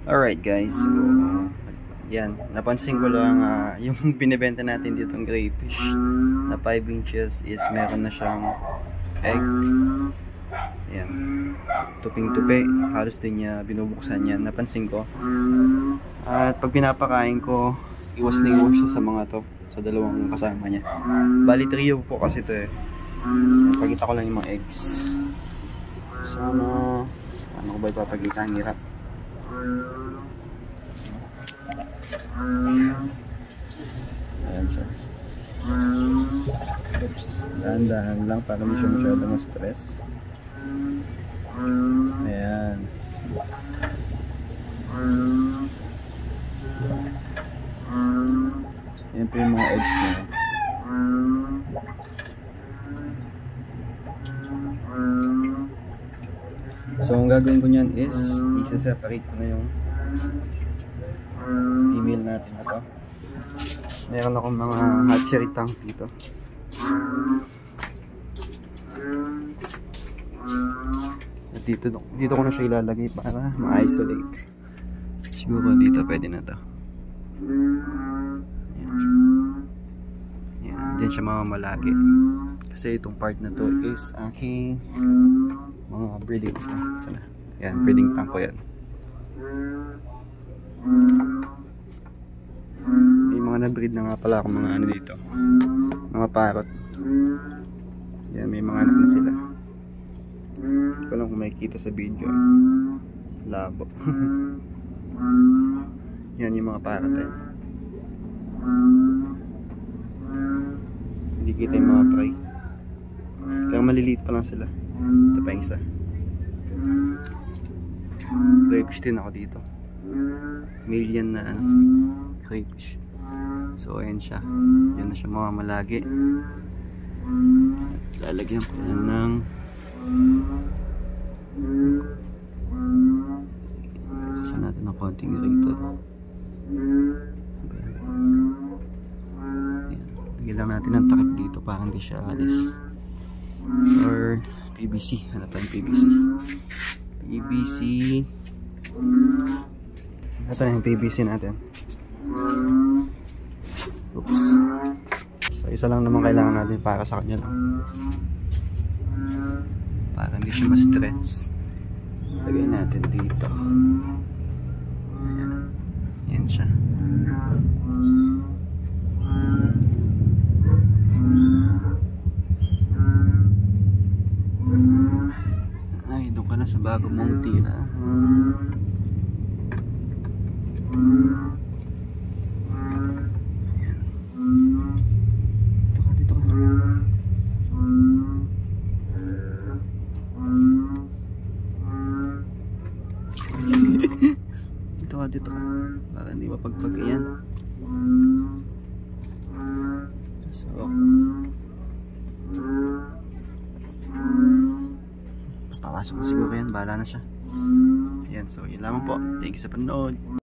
Alright guys, so yan, napansin ko lang yung binibenta natin dito ng crayfish na 5 inches is meron na siyang egg. Yan, tuping-tupi, halos din niya binubuksan yan, napansin ko. At pag pinapakain ko, iwas na iwas siya sa mga to, sa dalawang kasama niya. Bali trio po kasi to eh. Pagkita ko lang yung mga eggs. Sana, ano ko ba ipapagita, ang hirap. Ayan siya. Oops, dahan-dahan lang para hindi siya masyadong stress. Ayan. Ayan po yung mga eggs niya. So ang gagawin ko niyan is isa-separate ko na yung female natin na to. Meron akong mga hatchery tank dito. At dito ko na siya ilalagay para ma-isolate. Siguro dito pwede na to. Yan, diyan siya mamamalagi. Kasi itong part na to is aking mga breeding tank. Sana. Yan, breeding tank ko yan. May mga na-breed na nga pala akong mga ano dito, mga parrot. Yan, may mga anak na sila. Hindi ko lang kung makikita sa video, labo. Yan yung mga parrot yan. Hindi kita yung mga prey, pero maliliit pa lang sila. Ito pa yung isa. Crayfish din ako dito, male yan na ano, crayfish. So ayan siya, yan na siya mamamalagi. At lalagyan ko yan ng saan natin ng konting rito. Lagyan lang natin ng takip dito para hindi siya alis. Or PVC, ano pa yung PVC? PVC. Ito na yung PVC natin. Oops. So isa lang naman kailangan natin para sa kanya lang, para hindi siya ma-stress. Lagay natin dito. Ayan. Ayan siya. Ay, doon ka na sa bago mong tira. Dito ka, para hindi mapagpag yan. So papasok na siguro yan, bahala na siya. Yan, so yun lamang po. Thank you sa panonood.